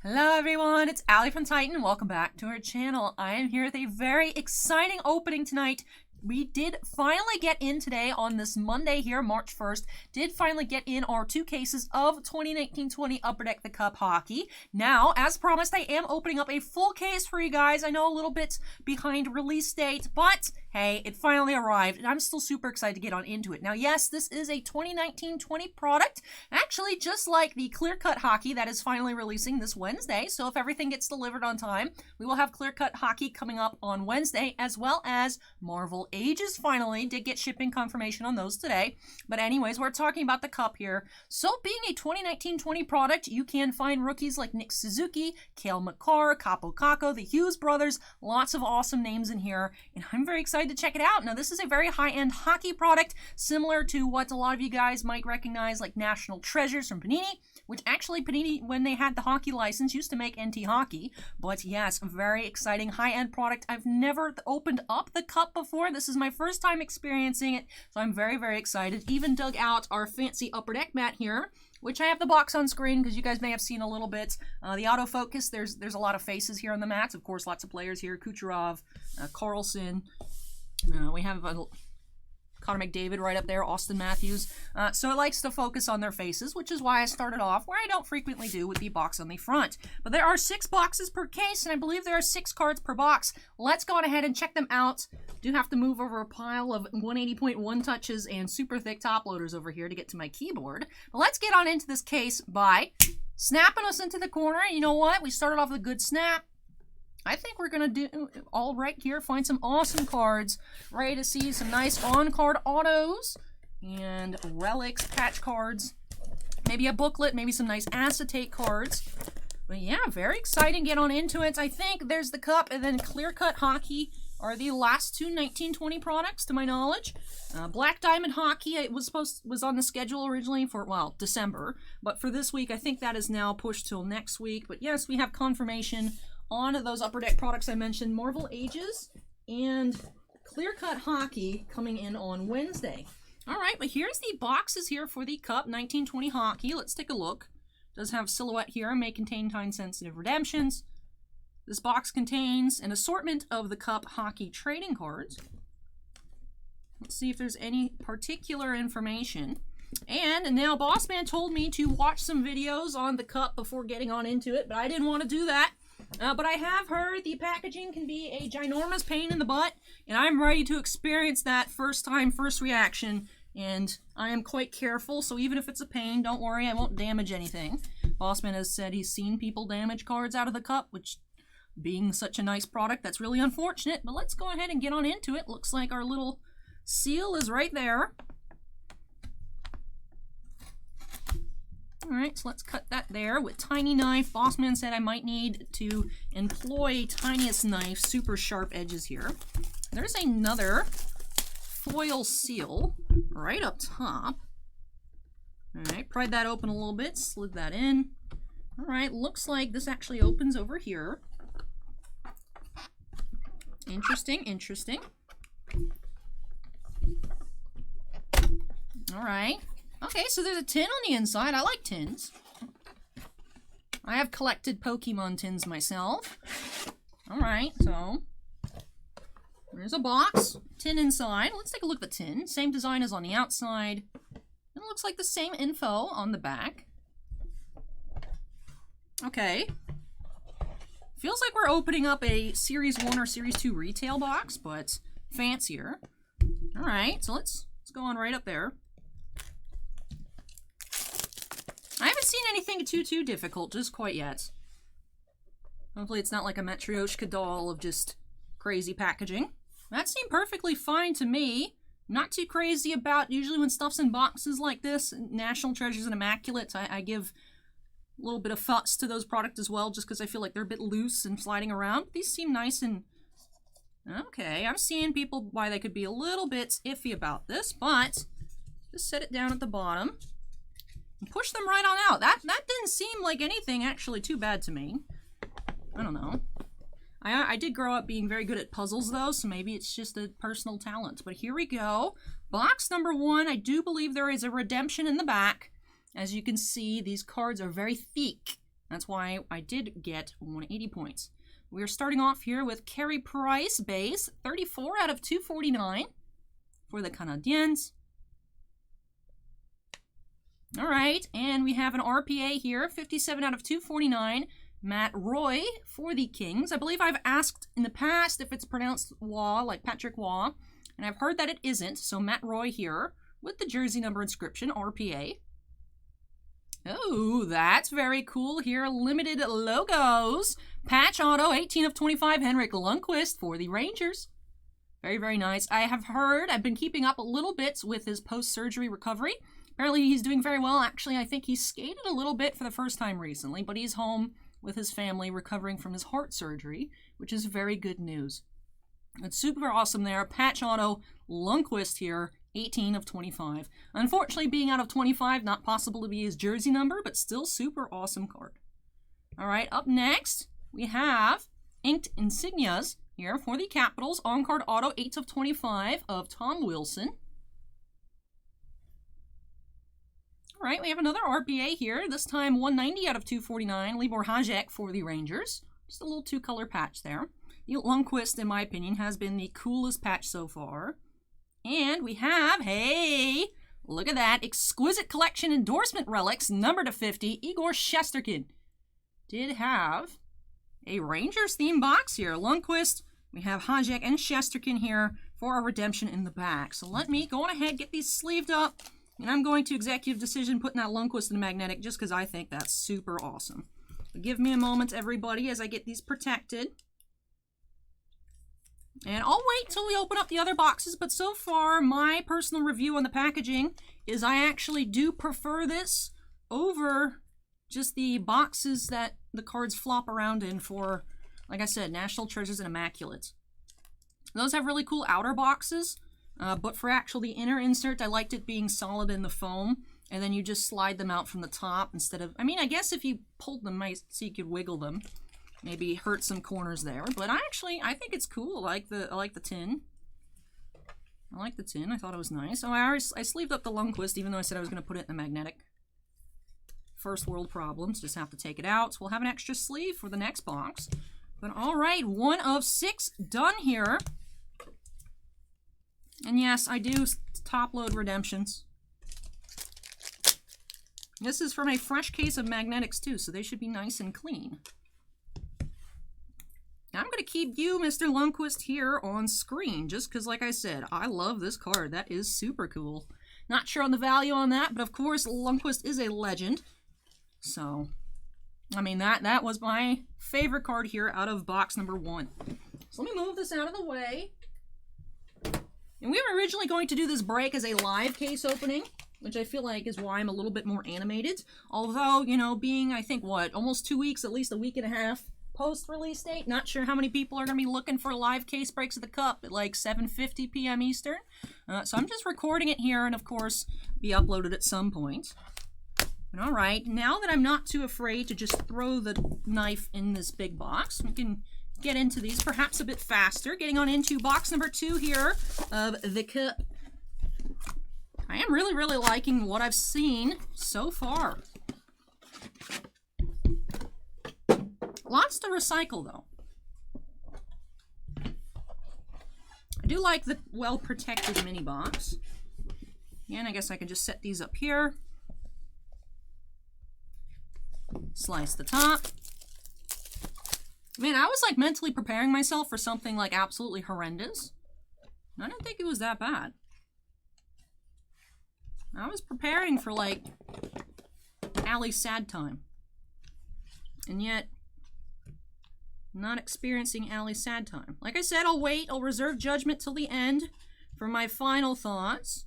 Hello everyone, it's Allie from Titan. Welcome back to our channel. I am here with a very exciting opening tonight. We did finally get in today on this Monday here, March 1st, did finally get in our 2 cases of 2019-20 Upper Deck the Cup hockey. Now, as promised, I am opening up a full case for you guys. I know a little bit behind release date, but hey, it finally arrived, and I'm still super excited to get on into it. Now, yes, this is a 2019-20 product, actually just like the Clear Cut hockey that is finally releasing this Wednesday. So if everything gets delivered on time, we will have Clear Cut hockey coming up on Wednesday, as well as Marvel Ages finally. Did get shipping confirmation on those today. But anyways, we're talking about the cup here. So being a 2019-20 product, you can find rookies like Nick Suzuki, Cale Makar, Capo Caco, the Hughes brothers, lots of awesome names in here, and I'm very excited to check it out. Now, this is a very high-end hockey product, similar to what a lot of you guys might recognize, like National Treasures from Panini, which actually Panini, when they had the hockey license, used to make NT Hockey. But yes, a very exciting high-end product. I've never opened up the cup before. This is my first time experiencing it, so I'm very, very excited. Even dug out our fancy Upper Deck mat here, which I have the box on screen because you guys may have seen a little bit. The autofocus, there's a lot of faces here on the mats. Of course, lots of players here. Kucherov, Carlson. We have Connor McDavid right up there, Austin Matthews. So it likes to focus on their faces, which is why I started off where I don't frequently do with the box on the front. But there are 6 boxes per case, and I believe there are 6 cards per box. Let's go on ahead and check them out. Do have to move over a pile of 180.1 touches and super thick top loaders over here to get to my keyboard. But let's get on into this case by snapping us into the corner. You know what? We started off with a good snap. I think we're going to do all right here, find some awesome cards, ready to see some nice on-card autos and relics, patch cards, maybe a booklet, maybe some nice acetate cards. But yeah, very exciting. Get on into it. I think there's the cup, and then Clear Cut hockey are the last 2 1920 products to my knowledge. Black Diamond hockey it was on the schedule originally for, well, December, but for this week I think that is now pushed till next week. But yes, we have confirmation on those Upper Deck products I mentioned, Marvel Ages and Clear Cut hockey coming in on Wednesday. All right, but here's the boxes here for the Cup 1920 hockey. Let's take a look. Does have silhouette here, may contain time-sensitive redemptions. This box contains an assortment of the Cup hockey trading cards. Let's see if there's any particular information. And now Bossman told me to watch some videos on the Cup before getting on into it, but I didn't want to do that. But I have heard the packaging can be a ginormous pain in the butt, and I'm ready to experience that first time, first reaction, and I am quite careful, so even if it's a pain, don't worry, I won't damage anything. Bossman has said he's seen people damage cards out of the cup, which, being such a nice product, that's really unfortunate, but let's go ahead and get on into it. Looks like our little seal is right there. Alright, so let's cut that there with tiny knife. Bossman said I might need to employ tiniest knife, super sharp edges here. There's another foil seal right up top. Alright, pried that open a little bit, slid that in. Alright, looks like this actually opens over here. Interesting, interesting. Alright. Okay, so there's a tin on the inside. I like tins. I have collected Pokemon tins myself. Alright, so there's a box, tin inside. Let's take a look at the tin. Same design as on the outside. It looks like the same info on the back. Okay. Feels like we're opening up a Series 1 or Series 2 retail box, but fancier. Alright, so let's go on right up there. I haven't seen anything too difficult just quite yet. Hopefully it's not like a Matryoshka doll of just crazy packaging. That seemed perfectly fine to me. Not too crazy about, usually when stuff's in boxes like this, National Treasures and Immaculates, I give a little bit of fuss to those products as well, just because I feel like they're a bit loose and sliding around. These seem nice and... Okay, I'm seeing people why they could be a little bit iffy about this, but just set it down at the bottom. And push them right on out. That didn't seem like anything actually too bad to me. I don't know. I did grow up being very good at puzzles though, so maybe it's just a personal talent. But here we go. Box number 1. I do believe there is a redemption in the back. As you can see, these cards are very thick. That's why I did get 180 points. We're starting off here with Carey Price base, 34 out of 249 for the Canadiens. All right, and we have an RPA here, 57 out of 249. Matt Roy for the Kings. I believe I've asked in the past if it's pronounced Waugh, like Patrick Waugh, and I've heard that it isn't. So Matt Roy here with the jersey number inscription, RPA. Oh, that's very cool here. Limited logos. Patch auto, 18 of 25, Henrik Lundqvist for the Rangers. Very, very nice. I have heard, I've been keeping up a little bit with his post-surgery recovery. Apparently he's doing very well. Actually, I think he skated a little bit for the first time recently, but he's home with his family recovering from his heart surgery, which is very good news. It's super awesome there. Patch auto, Lundqvist here, 18 of 25. Unfortunately, being out of 25, not possible to be his jersey number, but still super awesome card. All right, up next, we have inked insignias here for the Capitals. On-card auto, 8 of 25 of Tom Wilson. All right, we have another RPA here, this time 190 out of 249, Libor Hajek for the Rangers. Just a little two-color patch there. Lundqvist, in my opinion, has been the coolest patch so far. And we have, hey, look at that, Exquisite Collection Endorsement Relics, number to 50, Igor Shesterkin. Did have a Rangers theme box here. Lundqvist, we have Hajek and Shesterkin here for our redemption in the back. So let me go on ahead, get these sleeved up, and I'm going to executive decision putting that Lundqvist in the magnetic just because I think that's super awesome. So give me a moment, everybody, as I get these protected. And I'll wait till we open up the other boxes, but so far, my personal review on the packaging is I actually do prefer this over just the boxes that the cards flop around in for, like I said, National Treasures and Immaculates. Those have really cool outer boxes, but for actually the inner insert, I liked it being solid in the foam, and then you just slide them out from the top instead of, I mean, I guess if you pulled them, so you could wiggle them. Maybe hurt some corners there, but I think it's cool. I like the tin. I like the tin. I thought it was nice. Oh, I sleeved up the Lundqvist, even though I said I was going to put it in the magnetic. First world problems. Just have to take it out. So we'll have an extra sleeve for the next box. But all right, 1 of 6 done here. And yes, I do top load redemptions. This is from a fresh case of magnetics too, so they should be nice and clean. I'm going to keep you, Mr. Lundqvist, here on screen, just because, like I said, I love this card. That is super cool. Not sure on the value on that, but of course, Lundqvist is a legend. So, I mean, that was my favorite card here out of box number 1. So let me move this out of the way. And we were originally going to do this break as a live case opening, which I feel like is why I'm a little bit more animated. Although, you know, being, I think, what, almost 2 weeks, at least a week and a half, post-release date. Not sure how many people are going to be looking for live case breaks of the Cup at like 7:50 p.m. Eastern. So I'm just recording it here and, of course, be uploaded at some point. But all right, now that I'm not too afraid to just throw the knife in this big box, we can get into these perhaps a bit faster. Getting on into box number 2 here of the Cup. I am really, really liking what I've seen so far. Lots to recycle, though. I do like the well-protected mini box. Again, I guess I can just set these up here. Slice the top. Man, I was like mentally preparing myself for something like absolutely horrendous. I didn't think it was that bad. I was preparing for like Allie's sad time. And yet, not experiencing Allie's sad time. Like I said, I'll wait. I'll reserve judgment till the end for my final thoughts.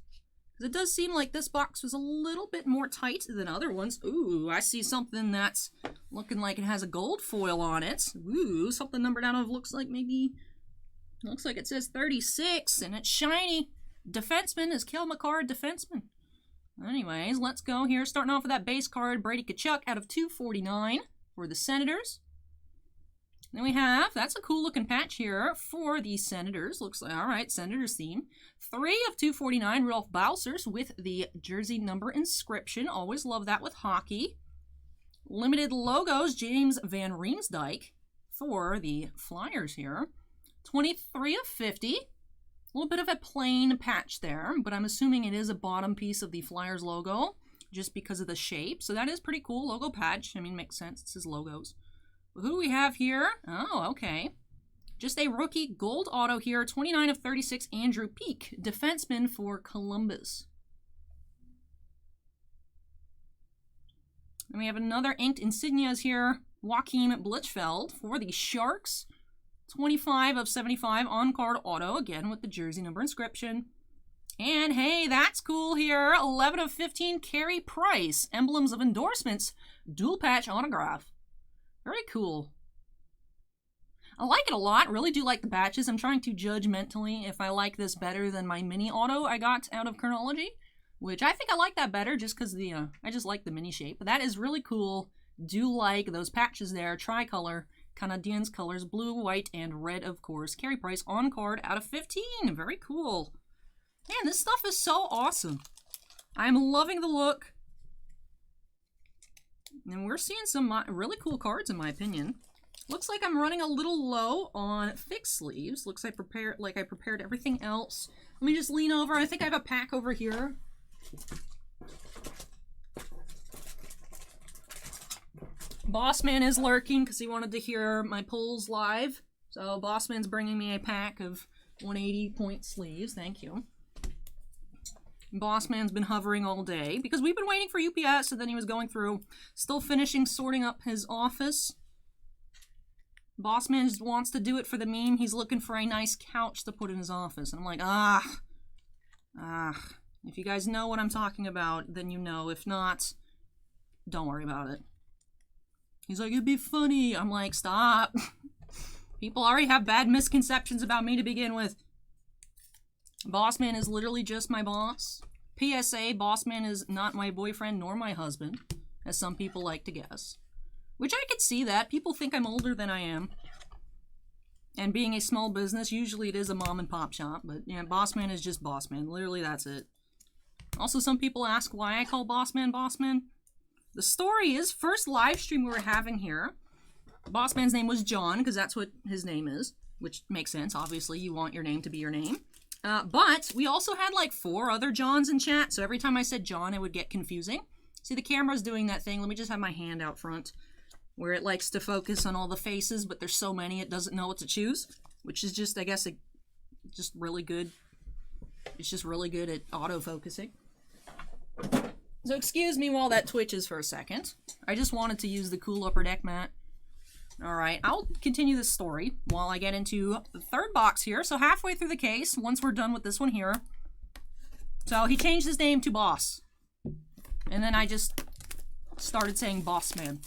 Because it does seem like this box was a little bit more tight than other ones. Ooh, I see something that's looking like it has a gold foil on it. Ooh, something numbered out of looks like maybe... Looks like it says 36, and it's shiny. Defenseman is Kel McCarr, defenseman. Anyways, let's go here. Starting off with that base card, Brady Tkachuk out of 249 for the Senators. Then we have, that's a cool looking patch here for the Senators. Looks like, all right, Senators theme. 3 of 249, Rudolph Balcers with the jersey number inscription. Always love that with hockey. Limited logos, James Van Riemsdyk for the Flyers here. 23 of 50. A little bit of a plain patch there, but I'm assuming it is a bottom piece of the Flyers logo just because of the shape. So that is pretty cool. Logo patch. I mean, makes sense. It says logos. But who do we have here? Oh, okay. Just a rookie gold auto here. 29 of 36, Andrew Peak, defenseman for Columbus. And we have another inked insignias here. Joachim Blichfeld for the Sharks. 25 of 75 on-card auto, again with the jersey number inscription. And hey, that's cool here. 11 of 15, Carey Price. Emblems of endorsements. Dual patch autograph. Very cool. I like it a lot. Really do like the patches. I'm trying to judge mentally if I like this better than my mini auto I got out of Chronology. Which I think I like that better just because I just like the mini shape. But that is really cool. Do like those patches there. Tricolor, Canadiens colors, blue, white, and red, of course. Carey Price on card out of 15. Very cool. Man, this stuff is so awesome. I'm loving the look. And we're seeing some really cool cards in my opinion. Looks like I'm running a little low on fixed sleeves. Looks like I prepared everything else. Let me just lean over. I think I have a pack over here. Bossman is lurking because he wanted to hear my pulls live. So Bossman's bringing me a pack of 180 point sleeves. Thank you. Bossman's been hovering all day because we've been waiting for UPS, and then he was going through, still finishing sorting up his office. Bossman just wants to do it for the meme. He's looking for a nice couch to put in his office. And I'm like, if you guys know what I'm talking about, then you know. If not, don't worry about it. He's like, it'd be funny. I'm like, stop. People already have bad misconceptions about me to begin with. Bossman is literally just my boss. PSA, Bossman is not my boyfriend nor my husband, as some people like to guess. Which I could see that. People think I'm older than I am. And being a small business, usually it is a mom and pop shop. But yeah, Bossman is just Bossman. Literally, that's it. Also, some people ask why I call Bossman Bossman. The story is, first live stream we were having here, Bossman's name was John, because that's what his name is. Which makes sense. Obviously, you want your name to be your name. But we also had like 4 other Johns in chat. So every time I said John, it would get confusing. See, the camera's doing that thing. Let me just have my hand out front, where it likes to focus on all the faces, but there's so many it doesn't know what to choose, which is just, I guess, just really good. It's just really good at auto-focusing. So excuse me while that twitches for a second. I just wanted to use the cool upper deck mat. Alright, I'll continue this story while I get into the third box here. So halfway through the case, once we're done with this one here. So he changed his name to Boss. And then I just started saying Bossman.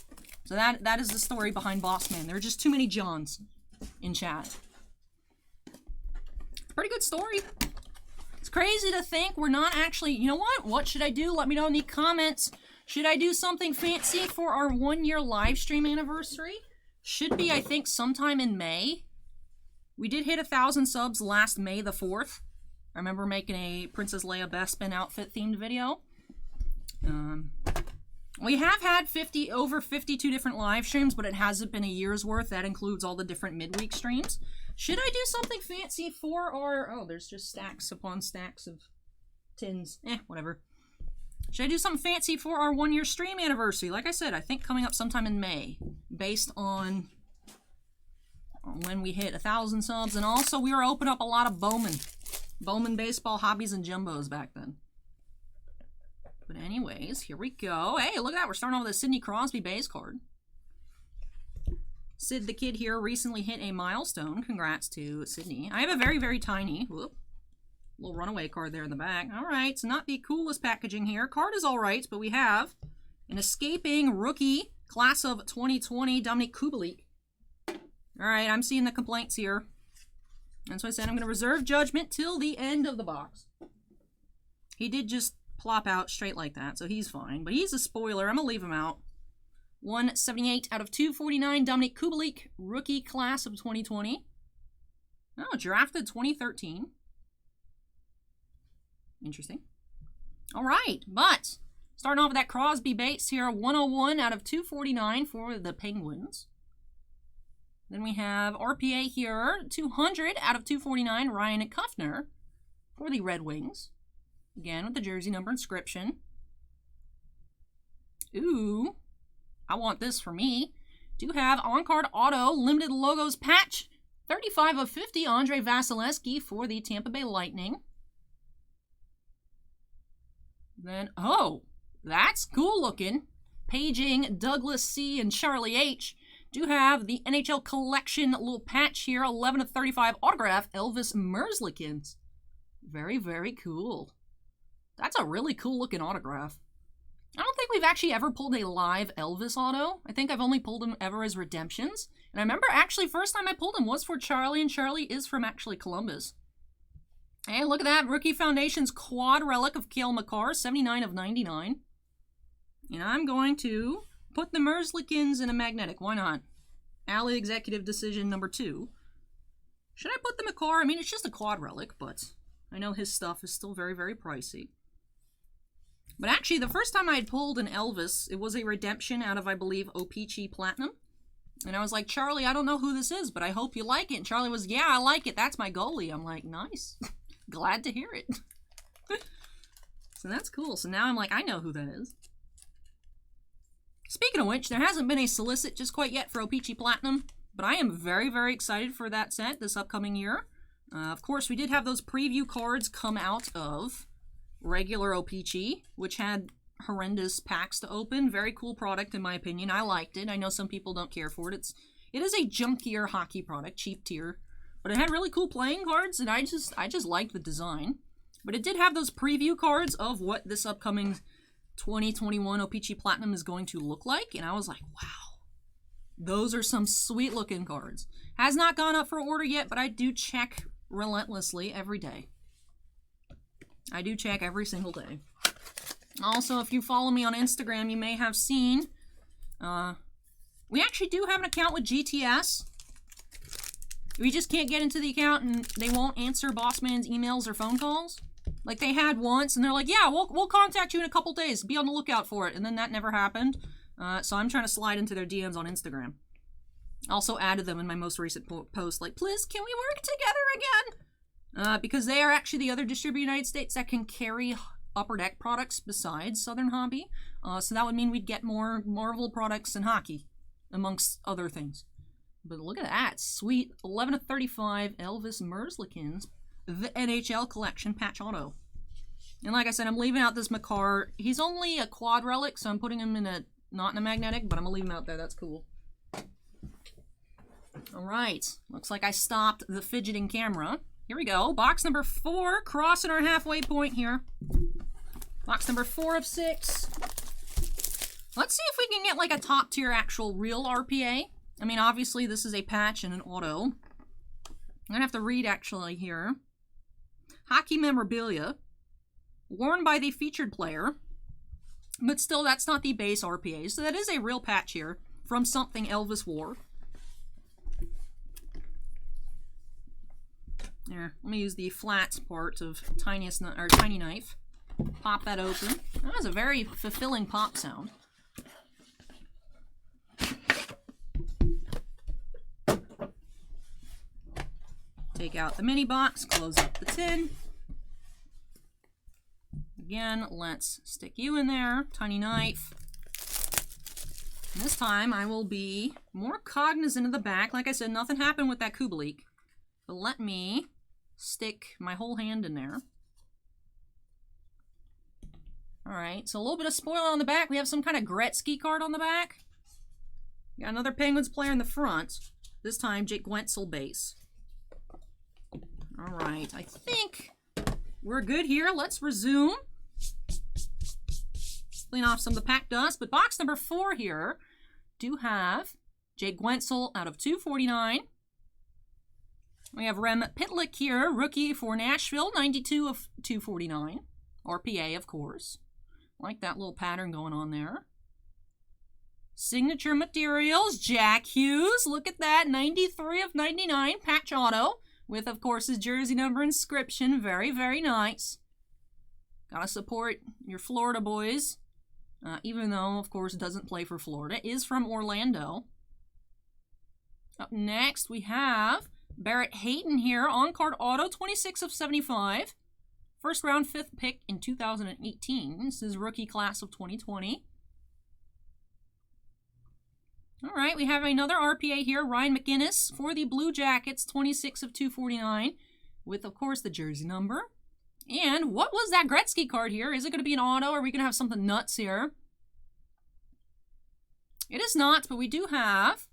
So that is the story behind Bossman. There are just too many Johns in chat. Pretty good story. It's crazy to think we're not actually... You know what? What should I do? Let me know in the comments. Should I do something fancy for our 1-year live stream anniversary? Should be, I think, sometime in May. We did hit 1,000 subs last May the 4th. I remember making a Princess Leia Bespin outfit themed video. We have had over 52 different live streams, but it hasn't been a year's worth. That includes all the different midweek streams. Should I do something fancy for our... Oh, there's just stacks upon stacks of tins. Whatever. Should I do something fancy for our 1-year stream anniversary? Like I said, I think coming up sometime in May, based on when we hit 1,000 subs. And also, we were opening up a lot of Bowman baseball hobbies and jumbos back then. But anyways, here we go. Hey, look at that. We're starting off with a Sidney Crosby base card. Sid the Kid here recently hit a milestone. Congrats to Sydney. I have a very, very tiny... Whoop. Little runaway card there in the back. Alright, so not the coolest packaging here. Card is alright, but we have an escaping rookie, class of 2020, Dominik Kubalik. Alright, I'm seeing the complaints here. And so I said I'm going to reserve judgment till the end of the box. He did just plop out straight like that, so he's fine. But he's a spoiler. I'm going to leave him out. 178 out of 249, Dominik Kubalik, rookie class of 2020. Oh, drafted 2013. Interesting. All right, but Starting off with that Crosby base here, 101 out of 249 for the Penguins. Then we have RPA here, 200 out of 249, Ryan Kuffner for the Red Wings. Again, with the jersey number inscription. Ooh, I want this for me. Do have on-card auto, limited logos patch, 35 of 50, Andrei Vasilevsky for the Tampa Bay Lightning. Then, oh, that's cool looking. Paging Douglas C. and Charlie H. Do have the NHL Collection little patch here, 11 of 35 autograph, Elvis Merzlikins. Very, very cool. That's a really cool looking autograph. I don't think we've actually ever pulled a live Elvis auto. I think I've only pulled him ever as redemptions. And I remember actually first time I pulled him was for Charlie, and Charlie is from actually Columbus. Hey, look at that. Rookie Foundation's quad relic of Cale Makar, 79 of 99. And I'm going to put the Merzlikins in a magnetic. Why not? Alley executive decision number 2. Should I put the Makar? I mean, it's just a quad relic, but I know his stuff is still very, very pricey. But actually, the first time I had pulled an Elvis, it was a redemption out of, I believe, O-Pee-Chee Platinum. And I was like, Charlie, I don't know who this is, but I hope you like it. And Charlie was, yeah, I like it. That's my goalie. I'm like, nice. Glad to hear it. So that's cool. So now I'm like, I know who that is. Speaking of which, there hasn't been a solicit just quite yet for O-Pee-Chee Platinum, but I am very, very excited for that set this upcoming year. Of course, we did have those preview cards come out of regular O-Pee-Chee, which had horrendous packs to open. Very cool product, in my opinion. I liked it. I know some people don't care for it. It is a junkier hockey product, cheap tier, but it had really cool playing cards, and I just liked the design. But it did have those preview cards of what this upcoming 2021 O-Pee-Chee Platinum is going to look like, and I was like, wow, those are some sweet looking cards. Has not gone up for order yet, but I do check relentlessly every day. I do check every single day. Also, if you follow me on Instagram, you may have seen, we actually do have an account with GTS. We just can't get into the account, and they won't answer Bossman's emails or phone calls. Like, they had once, and they're like, yeah, we'll contact you in a couple days. Be on the lookout for it. And then that never happened. So I'm trying to slide into their DMs on Instagram. Also added them in my most recent post, like, please, can we work together again? Because they are actually the other distributor in the United States that can carry Upper Deck products besides Southern Hobby. So that would mean we'd get more Marvel products and hockey, amongst other things. But look at that. Sweet 11 of 35 Elvis Merzlikins, the NHL Collection patch auto. And like I said, I'm leaving out this Makar. He's only a quad relic, so I'm putting him in a, not in a magnetic, but I'm going to leave him out there. That's cool. Alright. Looks like I stopped the fidgeting camera. Here we go. Box number 4, crossing our halfway point here. Box number 4 of 6. Let's see if we can get like a top tier actual real RPA. I mean, obviously this is a patch and an auto. I'm going to have to read actually here. Hockey memorabilia. Worn by the featured player. But still, that's not the base RPA. So that is a real patch here from something Elvis wore. There, let me use the flat part of tiny knife. Pop that open. That was a very fulfilling pop sound. Take out the mini box, close up the tin. Again, let's stick you in there. Tiny knife. And this time I will be more cognizant of the back. Like I said, nothing happened with that Kubalik. But let me stick my whole hand in there. Alright, so a little bit of spoiler on the back. We have some kind of Gretzky card on the back. Got another Penguins player in the front. This time, Jake Guentzel base. Alright, I think we're good here. Let's resume. Clean off some of the pack dust. But box number 4 here do have Jake Guentzel out of 249. We have Rem Pitlick here, rookie for Nashville, 92 of 249. RPA, of course. Like that little pattern going on there. Signature materials, Jack Hughes. Look at that, 93 of 99, patch auto. With, of course, his jersey number inscription. Very, very nice. Gotta support your Florida boys. even though, of course, doesn't play for Florida, is from Orlando. Up next, we have Barrett Hayton here, on-card auto, 26 of 75. First round, 5th pick in 2018. This is rookie class of 2020. All right, we have another RPA here, Ryan McInnes for the Blue Jackets, 26 of 249, with, of course, the jersey number. And what was that Gretzky card here? Is it going to be an auto, or are we going to have something nuts here? It is not, but we do have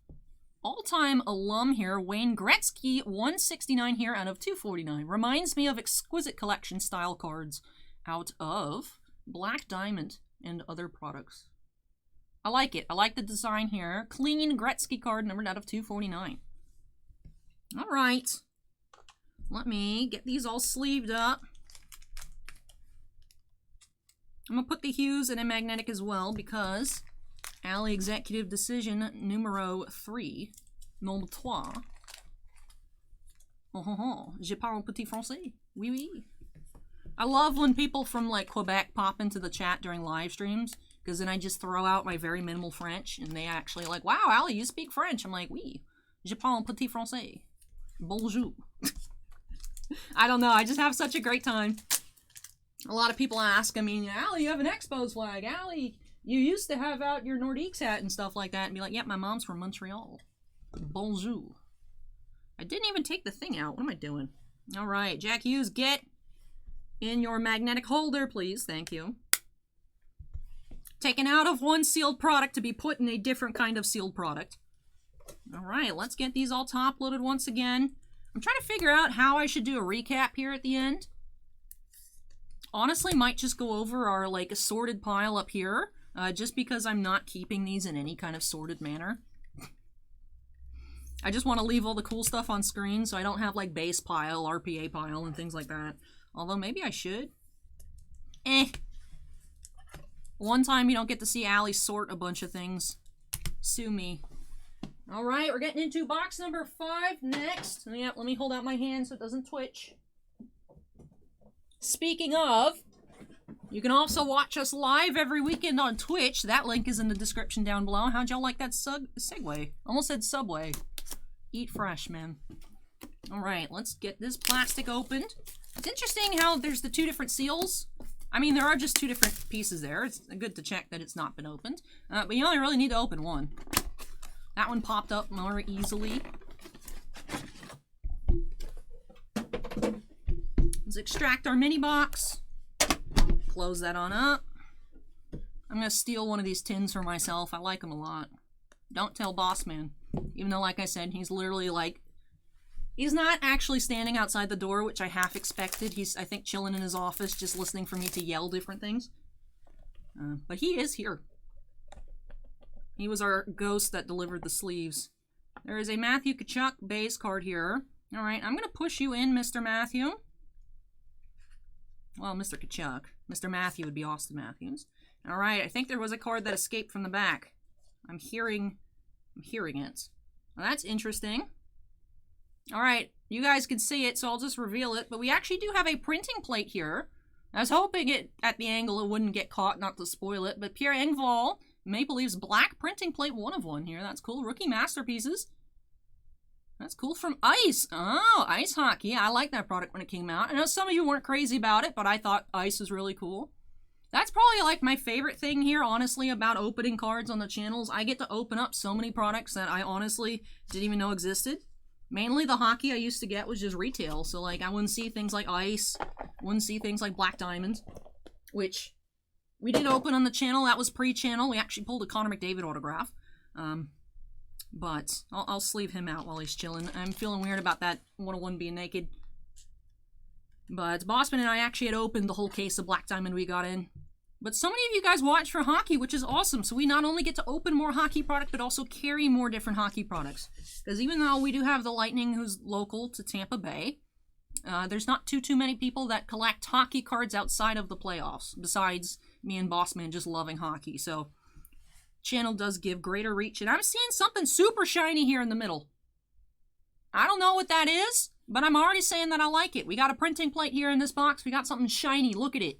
all-time alum here, Wayne Gretzky, 169 here out of 249. Reminds me of exquisite collection style cards out of Black Diamond and other products. I like it. I like the design here. Clean Gretzky card numbered out of 249. All right. Let me get these all sleeved up. I'm going to put the hues in a magnetic as well because Alley Executive Decision numero 3. Nombre 3. Je parle petit français. Oui, oui. I love when people from like Quebec pop into the chat during live streams, because then I just throw out my very minimal French, and they actually like, wow, Allie, you speak French. I'm like, oui, je parle petit français. Bonjour. I don't know, I just have such a great time. A lot of people ask, I mean, Allie, you have an Expos flag. Allie, you used to have out your Nordiques hat and stuff like that, and be like, yep, my mom's from Montreal. Bonjour. I didn't even take the thing out. What am I doing? All right, Jack Hughes, get in your magnetic holder, please. Thank you. Taken out of one sealed product to be put in a different kind of sealed product. All right, let's get these all top loaded once again. I'm trying to figure out how I should do a recap here at the end. Honestly, might just go over our like assorted pile up here, just because I'm not keeping these in any kind of sorted manner. I just want to leave all the cool stuff on screen so I don't have like base pile, RPA pile, and things like that. Although maybe I should. One time you don't get to see Allie sort a bunch of things. Sue me. All right, we're getting into box number 5 next. Yeah, let me hold out my hand so it doesn't twitch. Speaking of, you can also watch us live every weekend on Twitch. That link is in the description down below. How'd y'all like that segue? Almost said Subway. Eat fresh, man. All right, let's get this plastic opened. It's interesting how there's the 2 different seals. I mean, there are just 2 different pieces there. It's good to check that it's not been opened. But you only really need to open one. That one popped up more easily. Let's extract our mini box. Close that on up. I'm going to steal one of these tins for myself. I like them a lot. Don't tell Boss Man. Even though, like I said, he's literally like... He's not actually standing outside the door, which I half expected. He's, I think, chilling in his office, just listening for me to yell different things. But he is here. He was our ghost that delivered the sleeves. There is a Matthew Tkachuk base card here. All right, I'm going to push you in, Mr. Matthew. Well, Mr. Tkachuk. Mr. Matthew would be Austin Matthews. All right, I think there was a card that escaped from the back. I'm hearing it. Well, that's interesting. All right, you guys can see it, so I'll just reveal it. But we actually do have a printing plate here. I was hoping it at the angle it wouldn't get caught, not to spoil it. But Pierre Engvall, Maple Leafs black printing plate, 1 of 1 here. That's cool. Rookie masterpieces. That's cool from Ice. Oh, Ice Hockey. Yeah, I like that product when it came out. I know some of you weren't crazy about it, but I thought Ice was really cool. That's probably like my favorite thing here, honestly, about opening cards on the channels. I get to open up so many products that I honestly didn't even know existed. Mainly the hockey I used to get was just retail, so like I wouldn't see things like Ice, wouldn't see things like Black Diamond, which we did open on the channel. That was pre-channel. We actually pulled a Connor McDavid autograph. But I'll sleeve him out while he's chilling. I'm feeling weird about that 101 being naked. But Bossman and I actually had opened the whole case of Black Diamond we got in. But so many of you guys watch for hockey, which is awesome. So we not only get to open more hockey product, but also carry more different hockey products. Because even though we do have the Lightning, who's local to Tampa Bay, there's not too many people that collect hockey cards outside of the playoffs, besides me and Bossman just loving hockey. So channel does give greater reach. And I'm seeing something super shiny here in the middle. I don't know what that is, but I'm already saying that I like it. We got a printing plate here in this box. We got something shiny. Look at it.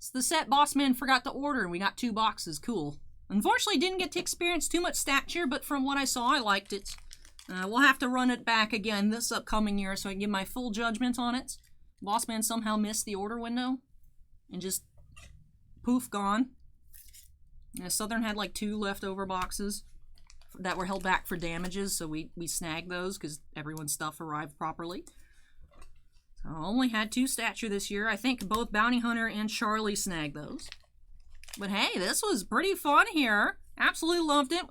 It's the set Bossman forgot to order, and we got 2 boxes. Cool. Unfortunately, didn't get to experience too much stature, but from what I saw, I liked it. We'll have to run it back again this upcoming year so I can give my full judgment on it. Bossman somehow missed the order window and just poof, gone. Southern had like 2 leftover boxes that were held back for damages, so we snagged those because everyone's stuff arrived properly. So I only had 2 stature this year. I think both Bounty Hunter and Charlie snagged those. But hey, this was pretty fun here. Absolutely loved it.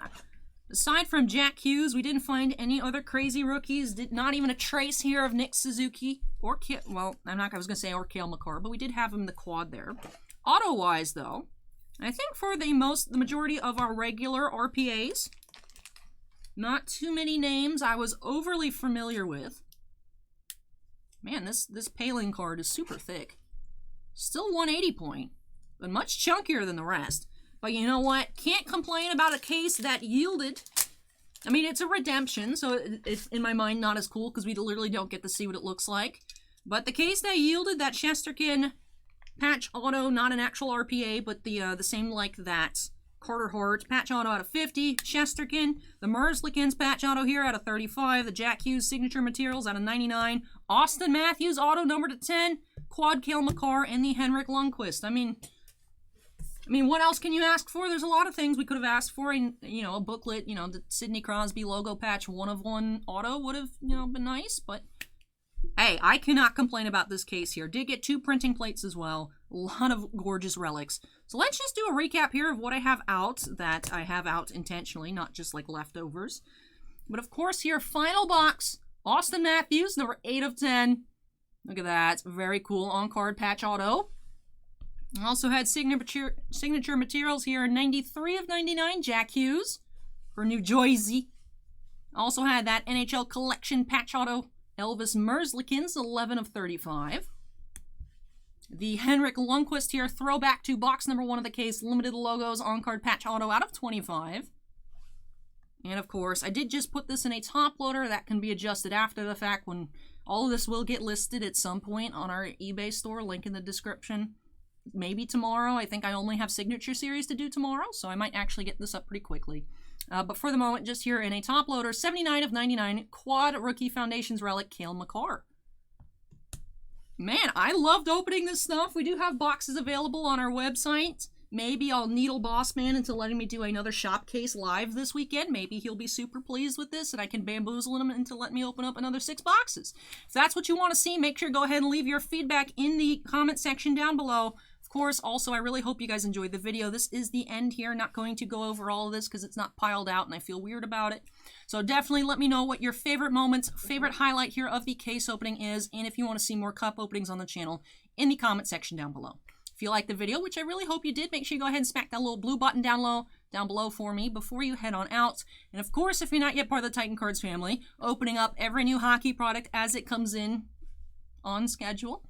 Aside from Jack Hughes, we didn't find any other crazy rookies. Not even a trace here of Nick Suzuki or well, I was gonna say or Cale Makar, but we did have him in the quad there. Auto-wise, though, I think for the majority of our regular RPAs, not too many names I was overly familiar with. Man, this Paling card is super thick. Still 180 point, but much chunkier than the rest. But you know what? Can't complain about a case that yielded. I mean, it's a redemption, so it's in my mind not as cool because we literally don't get to see what it looks like. But the case that yielded that Shesterkin patch auto, not an actual RPA, but the same like that. Carter Hart, patch auto out of 50. Shesterkin, the Merzlikins patch auto here out of 35. The Jack Hughes signature materials out of 99. Austin Matthews auto numbered to 10. Quad Cale Makar, and the Henrik Lundqvist. I mean, what else can you ask for? There's a lot of things we could have asked for. And, a booklet, the Sidney Crosby logo patch 1/1 auto would have, been nice. But, hey, I cannot complain about this case here. Did get 2 printing plates as well. A lot of gorgeous relics. So let's just do a recap here of what I have out, that I have out intentionally, not just like leftovers. But, of course, here, final box, Austin Matthews, number 8 of 10. Look at that. Very cool on-card patch auto. I also had signature materials here, 93 of 99, Jack Hughes for New Jersey. Also had that NHL collection patch auto, Elvis Merzlikins, 11 of 35. The Henrik Lundqvist here, throwback to box number 1 of the case, limited logos, on-card patch auto out of 25. And of course, I did just put this in a top loader that can be adjusted after the fact when all of this will get listed at some point on our eBay store, link in the description. Maybe tomorrow. I think I only have signature series to do tomorrow, so I might actually get this up pretty quickly. But for the moment, just here in a top loader, 79 of 99, Quad Rookie Foundations Relic, Cale Makar. Man, I loved opening this stuff. We do have boxes available on our website. Maybe I'll needle Bossman into letting me do another shop case live this weekend. Maybe he'll be super pleased with this and I can bamboozle him into letting me open up another 6 boxes. If that's what you want to see, make sure to go ahead and leave your feedback in the comment section down below. Of course, also, I really hope you guys enjoyed the video. This is the end here. Not going to go over all of this because it's not piled out and I feel weird about it. So definitely let me know what your favorite moments, favorite highlight here of the case opening is, and if you want to see more cup openings on the channel in the comment section down below. If you liked the video, which I really hope you did, make sure you go ahead and smack that little blue button down below for me before you head on out. And of course, if you're not yet part of the Titan Cards family, opening up every new hockey product as it comes in on schedule.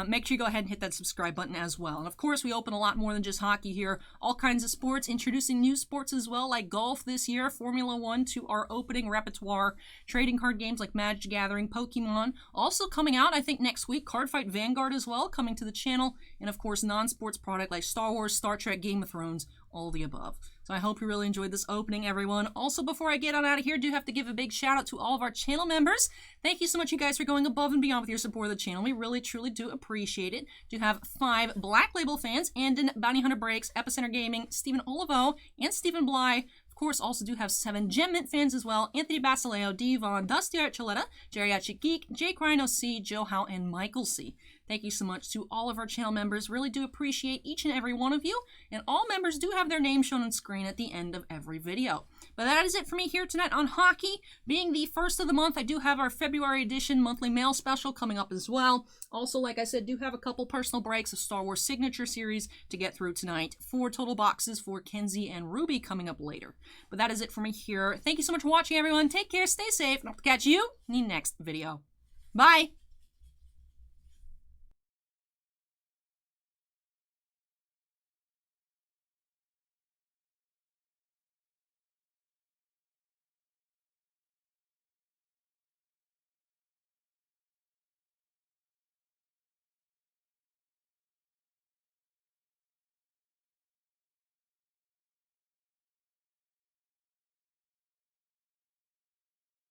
Make sure you go ahead and hit that subscribe button as well. And of course, we open a lot more than just hockey here. All kinds of sports, introducing new sports as well, like golf this year, Formula 1 to our opening repertoire, trading card games like Magic Gathering, Pokemon. Also coming out, I think, next week, Cardfight Vanguard as well, coming to the channel. And of course, non-sports product like Star Wars, Star Trek, Game of Thrones, all the above. So I hope you really enjoyed this opening, everyone. Also, before I get on out of here, I do have to give a big shout out to all of our channel members. Thank you so much, you guys, for going above and beyond with your support of the channel. We really, truly do appreciate it. Do have 5 Black Label fans, Andon, Bounty Hunter Breaks, Epicenter Gaming, Stephen Olivo, and Stephen Bly. Of course, also do have 7 Gem Mint fans as well, Anthony Basileo, Devon, Dusty Archuleta, Geriatric Geek, Jake Rhino C, Joe Howe, and Michael C. Thank you so much to all of our channel members. Really do appreciate each and every one of you. And all members do have their names shown on screen at the end of every video. But that is it for me here tonight on hockey. Being the first of the month, I do have our February edition monthly mail special coming up as well. Also, like I said, do have a couple personal breaks of Star Wars Signature Series to get through tonight. 4 total boxes for Kenzie and Ruby coming up later. But that is it for me here. Thank you so much for watching, everyone. Take care, stay safe, and I'll catch you in the next video. Bye!